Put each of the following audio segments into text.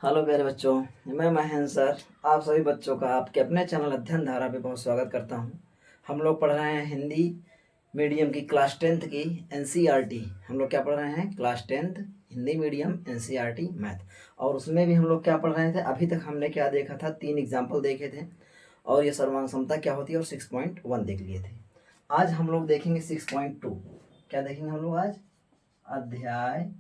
Hello प्यारे बच्चों। मैं महेंद्र सर आप सभी बच्चों का आपके अपने चैनल अध्ययन धारा पे बहुत स्वागत करता हूँ। हम लोग पढ़ रहे हैं हिंदी मीडियम की क्लास 10th की एनसीईआरटी। हम लोग क्या पढ़ रहे हैं? Class 10th Hindi medium NCERT math. और उसमें भी हम लोग क्या पढ़ रहे थे? अभी तक हमने क्या देखा था? 3 एग्जाम्पल देखे थे और ये सर्वांग क्षमता क्या होती है और 6.1 देख लिए थे। आज हम लोग देखेंगे 6.2। क्या देखेंगे हम लोग आज? अध्याय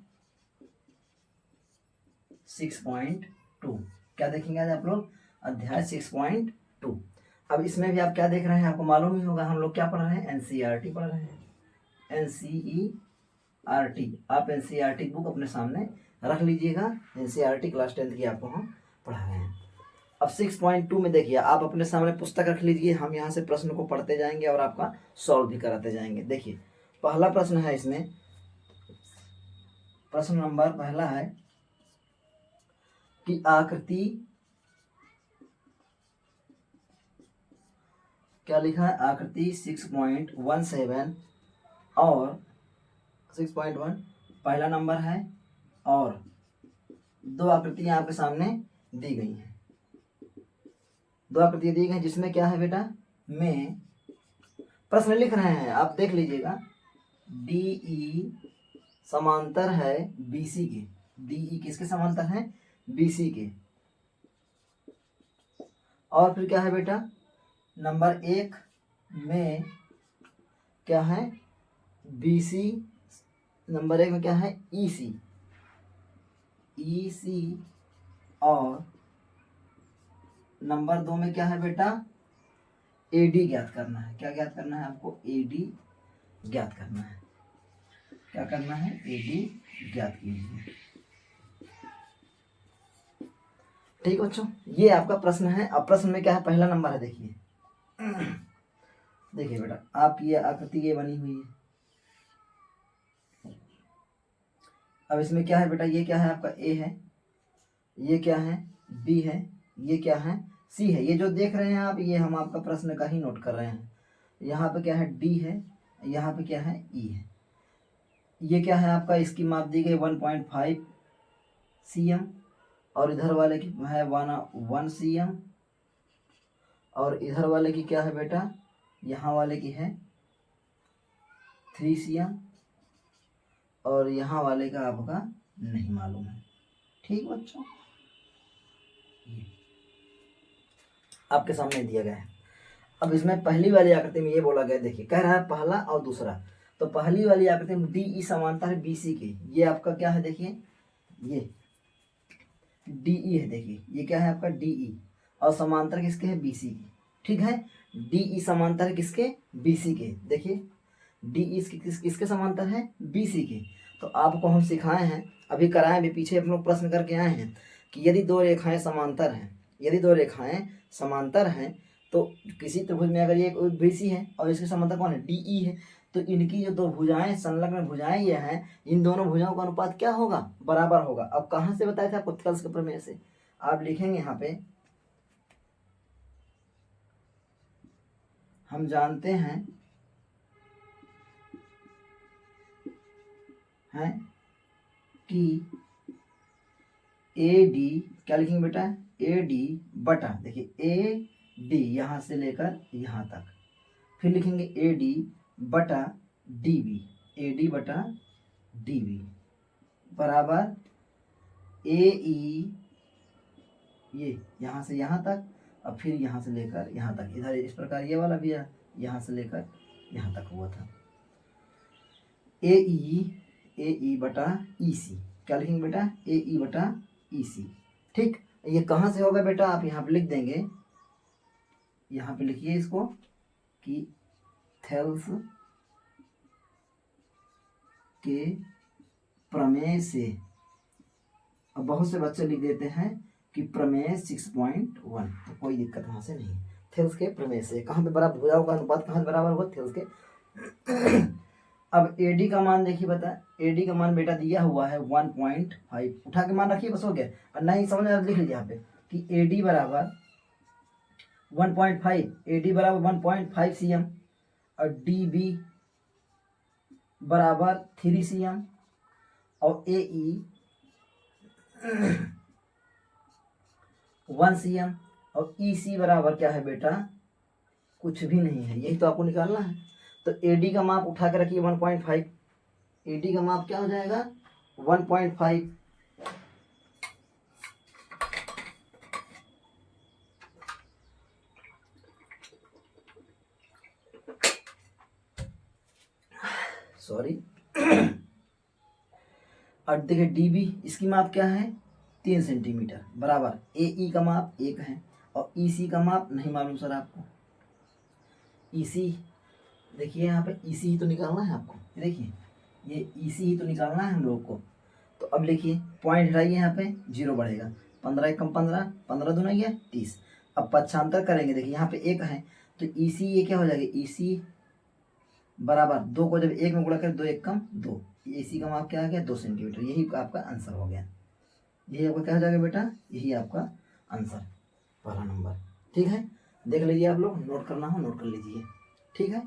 6.2। क्या देखेंगे आज आप लोग? अध्याय 6.2। अब इसमें भी आप क्या देख रहे हैं? आपको मालूम ही होगा हम लोग क्या पढ़ रहे हैं? एनसीईआरटी पढ़ रहे हैं। एनसीईआरटी। आप एनसीईआरटी बुक अपने सामने रख लीजिएगा। एनसीईआरटी क्लास 10th की आपको हम पढ़ा रहे हैं। अब 6.2 में देखिए, आप अपने सामने पुस्तक रख लीजिए। हम यहाँ से प्रश्न को पढ़ते जाएंगे और आपका सॉल्व भी कराते जाएंगे। देखिए पहला प्रश्न है इसमें। प्रश्न नंबर पहला है कि आकृति, क्या लिखा है? आकृति 6.17 और 6.1 पहला नंबर है और दो आकृतियां आपके सामने दी गई हैं। दो आकृतियां दी गई हैं जिसमें क्या है बेटा? में प्रश्न लिख रहे हैं, आप देख लीजिएगा। डीई समांतर है बीसी के। डीई किसके समांतर है? बीसी के। और फिर क्या है बेटा? नंबर 1 में क्या है? बीसी। नंबर 1 में क्या है? ईसी। ईसी। और नंबर 2 में क्या है बेटा? एडी ज्ञात करना है। क्या ज्ञात करना है आपको? एडी ज्ञात करना है। क्या करना है? एडी ज्ञात कीजिए। ठीक बच्चों, ये आपका प्रश्न है। अब प्रश्न में क्या है? पहला नंबर है, देखिए। देखिए बेटा, आप ये आकृति ये बनी हुई है। अब इसमें क्या है बेटा? ये क्या है आपका? ए है। ये क्या है? बी है। ये क्या है? सी है। ये जो देख रहे हैं आप, ये हम आपका प्रश्न का ही नोट कर रहे हैं। यहाँ पे क्या है? डी है। यहाँ पे क्या है? ई है। ये क्या है आपका? इसकी माप दी गई 1.5 cm और इधर वाले की है 1 cm और इधर वाले की क्या है बेटा? यहाँ वाले की है 3 cm और यहाँ वाले का आपका नहीं मालूम है। ठीक बच्चों, आपके सामने दिया गया है। अब इसमें पहली वाली आकृति में ये बोला गया, देखिए कह रहा है पहला और दूसरा। तो पहली वाली आकृति में डी ई समांतर है बीसी के। ये आपका क्या है? देखिए ये डीई है। देखिए ये क्या है आपका? डीई। और समांतर किसके है? बीसी के। ठीक है, डीई समांतर है किसके? बीसी के। देखिए डीई किसके समांतर है? बीसी के। तो आपको हम सिखाए हैं, अभी कराए भी, पीछे हम लोग प्रश्न करके आए हैं कि यदि दो रेखाएं समांतर हैं, यदि दो रेखाएं समांतर हैं तो किसी त्रिभुज में अगर ये बीसी है और इसके समांतर कौन है? डीई है, तो इनकी जो दो भुजाएं, संलग्न भुजाएं ये हैं, इन दोनों भुजाओं का अनुपात क्या होगा? बराबर होगा। अब कहाँ से बताया था आपको? थेल्स के प्रमेय से। आप लिखेंगे यहाँ पे, हम जानते हैं कि ए डी, क्या लिखेंगे बेटा? ए डी बटा, देखिए ए डी यहाँ से लेकर यहाँ तक, फिर लिखेंगे ए डी बटा डी बी। ए डी बटा डी बी बराबर ए ई, ये यहाँ से यहाँ तक और फिर यहाँ से लेकर यहाँ तक। इधर इस प्रकार ये वाला भी है, यहाँ से लेकर यहाँ तक हुआ था। ए ई बटा ई सी। क्या लिखेंगे बेटा? ए ई बटा ई सी। ठीक, ये कहाँ से होगा बेटा? आप यहाँ पे लिख देंगे, यहाँ पे लिखिए इसको कि थेल्स के प्रमेय से। अब बहुत से बच्चे लिख देते हैं कि प्रमेय 6.1, तो कोई दिक्कत वहाँ से नहीं। थेल्स के प्रमेय से कहाँ पे बराबर भुजाओं का अनुपात कहाँ बराबर होगा? थेल्स के। अब एडी का मान देखिए बता, एडी का मान बेटा दिया हुआ है 1.5। उठा के मान रखिए, बस हो गया। और नहीं समझ में लिख लीजिए यहाँ पे कि एडी बराबर 1.5, एडी बराबर 1.5 cm और डी बी बराबर 3 cm और ए ई 1 cm, और EC बराबर क्या है बेटा, कुछ भी नहीं है, यही तो आपको निकालना है। तो AD का माप उठा के रखिए 1.5, AD का माप क्या हो जाएगा 1.5। सॉरी। और देखिए DB, इसकी माप क्या है 3 सेंटीमीटर बराबर, AE का माप 1 है, और EC का माप नहीं मालूम सर आपको। EC देखिए यहाँ पे EC ही तो निकालना है आपको, देखिए ये EC ही तो निकालना है हम लोग को। तो अब लिखिए पॉइंट हटाइए, यहाँ पे 0 बढ़ेगा, 15 एकम 15, 15 दूना ये 30। अब पक्षांतर करेंगे, देखिए यहाँ पे 1 है तो EC ये क्या हो जाएगा, EC बराबर 2 को जब 1 में गुणा करें 2 एकम 2, EC का माप क्या आ गया 2 सेंटीमीटर। यही आपका आंसर हो गया, यही आपका क्या हो जाएगा बेटा, यही आपका आंसर, पहला नंबर। ठीक है, देख लीजिए, आप लोग नोट करना हो नोट कर लीजिए। ठीक है,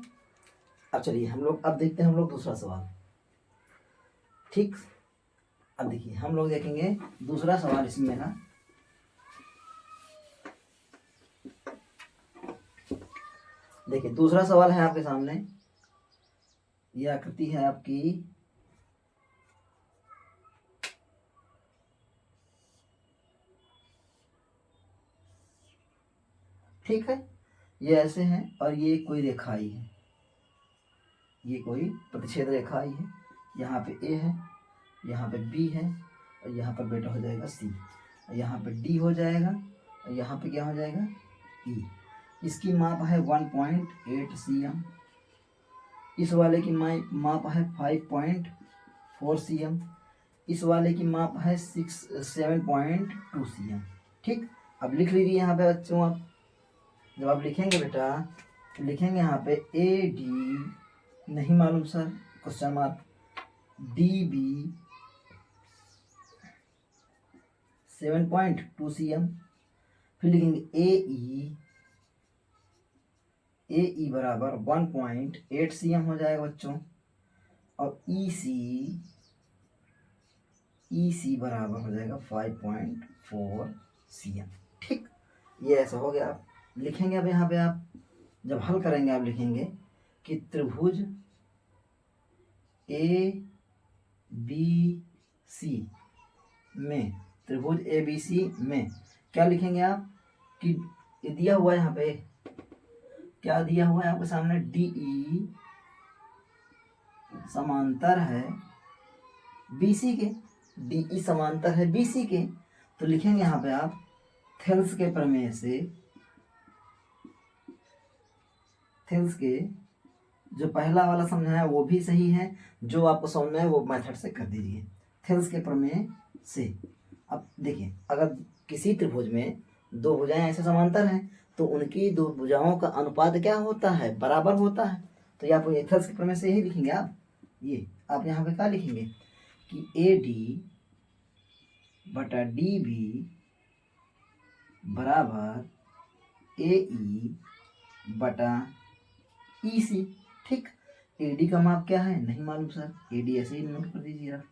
अब चलिए हम लोग अब देखते हैं हम लोग दूसरा सवाल। ठीक, अब देखिए हम लोग देखेंगे दूसरा सवाल इसमें ना। देखिए दूसरा सवाल है आपके सामने, ये आकृति है आपकी ठीक है, ये ऐसे है और ये कोई रेखा ही है, ये कोई प्रतिच्छेद रेखा ही है। यहाँ पे A है, यहाँ पे B है, और यहाँ पर बेटा हो जाएगा C, और यहाँ पे D हो जाएगा, और यहाँ पे क्या हो जाएगा E। इसकी माप है 1.8 cm, इस वाले की माप है 5.4 cm, इस वाले की माप है 7.2 cm। ठीक, अब लिख लीजिए यहाँ पे बच्चों, आप जब आप लिखेंगे बेटा तो लिखेंगे यहाँ पे AD नहीं मालूम sir, question mark, DB 7.2 cm, फिर लिखेंगे AE बराबर 1.8 cm हो जाएगा बच्चों, और EC बराबर हो जाएगा 5.4 cm। ठीक, ये ऐसा हो गया। आप लिखेंगे, अब यहाँ पे आप जब हल करेंगे आप लिखेंगे कि त्रिभुज ABC में, त्रिभुज ABC में क्या लिखेंगे आप कि ये दिया हुआ है यहाँ पे, क्या दिया हुआ है आपके सामने, DE समांतर है BC के, DE समांतर है BC के। तो लिखेंगे यहाँ पे आप थेल्स के प्रमेय से, थेल्स के जो पहला वाला समझाया वो भी सही है, जो आपको समझ में है वो मेथड से कर दीजिए, थेल्स के प्रमेय से। अब देखिए अगर किसी त्रिभुज में दो भुजाएं ऐसे समांतर हैं तो उनकी दो भुजाओं का अनुपात क्या होता है, बराबर होता है। तो ये आप थेल्स के प्रमेय से यही लिखेंगे आप, ये आप यहाँ पे क्या लिखेंगे कि AD बटा DB बराबर AE बटा EC। ठीक, AD का माप क्या है नहीं मालूम सर, AD ऐसे ही नोट कर दीजिए आप।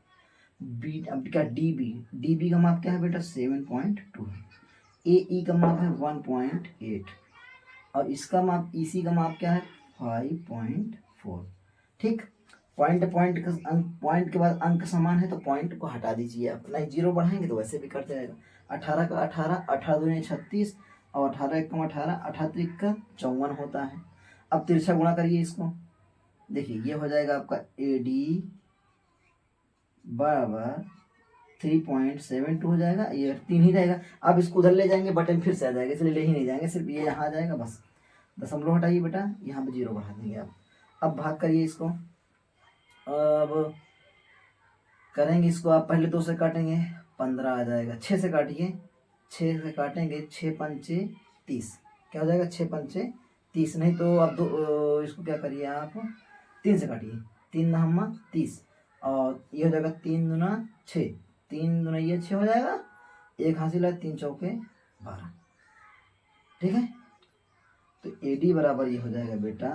B अब क्या DB का माप क्या है बेटा 7.2 है, AE का माप है 1.8, और इसका माप EC का माप क्या है 5.4। ठीक, पॉइंट का अंक, पॉइंट के बाद अंक समान है तो पॉइंट को हटा दीजिए आप, नहीं 0 बढ़ाएंगे तो वैसे भी कट जाएगा। 18 का 18, 18 दूनी 36, और 18 एकम 18, 18 का 54 होता है। अब तिरछा गुणा करिए इसको, देखिए ये हो जाएगा आपका AD बराबर 3.72 हो जाएगा, ये 3 ही रहेगा। अब इसको उधर ले जाएंगे बटन फिर से आ जाएगा, इसलिए ले ही नहीं जाएंगे, सिर्फ ये यहाँ आ जाएगा बस। दशमलव हटाइए बेटा, यहाँ पे 0 बढ़ा देंगे आप। अब भाग करिए इसको, अब करेंगे इसको आप, पहले 2 से काटेंगे 15 आ जाएगा, 6 से काटिए, 6 से काटेंगे 6 पंचे 30, क्या हो जाएगा 6 पंचे 30, नहीं तो आप इसको क्या करिए आप 3 से काटिए, 3 नहम्मा 30, और ये हो जाएगा 3 दूना 6, 3 दूना ये 6 हो जाएगा, एक हासिल है 3 चौके 12। ठीक है, तो AD बराबर ये हो जाएगा बेटा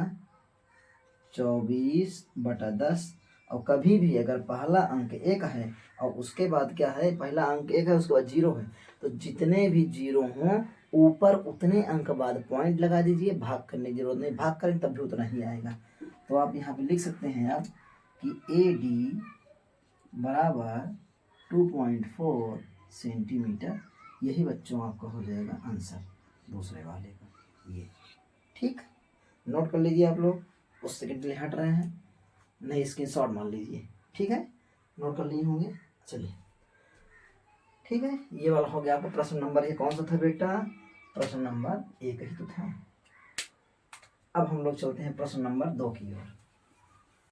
24/10। और कभी भी अगर पहला अंक 1 है और उसके बाद क्या है, पहला अंक 1 है उसके बाद 0 है, तो तो जितने भी जीरो हों ऊपर उतने अंक बाद पॉइंट लगा दीजिए, भाग करने की जरूरत नहीं, भाग करें तब भी उतना ही आएगा। तो आप यहाँ पे लिख सकते हैं आप कि AD बराबर 2.4 सेंटीमीटर। यही बच्चों आपका हो जाएगा आंसर दूसरे वाले का ये। ठीक, नोट कर लीजिए आप लोग, उस सेकंड के लिए हट रहे हैं नहीं, स्क्रीनशॉट मार लीजिए। ठीक है, नोट कर लिए होंगे। चलिए ठीक है, ये वाला हो गया आपका प्रश्न नंबर, ये कौन सा था बेटा? प्रश्न नंबर 1 ही तो था। अब हम लोग चलते हैं प्रश्न नंबर 2 की ओर।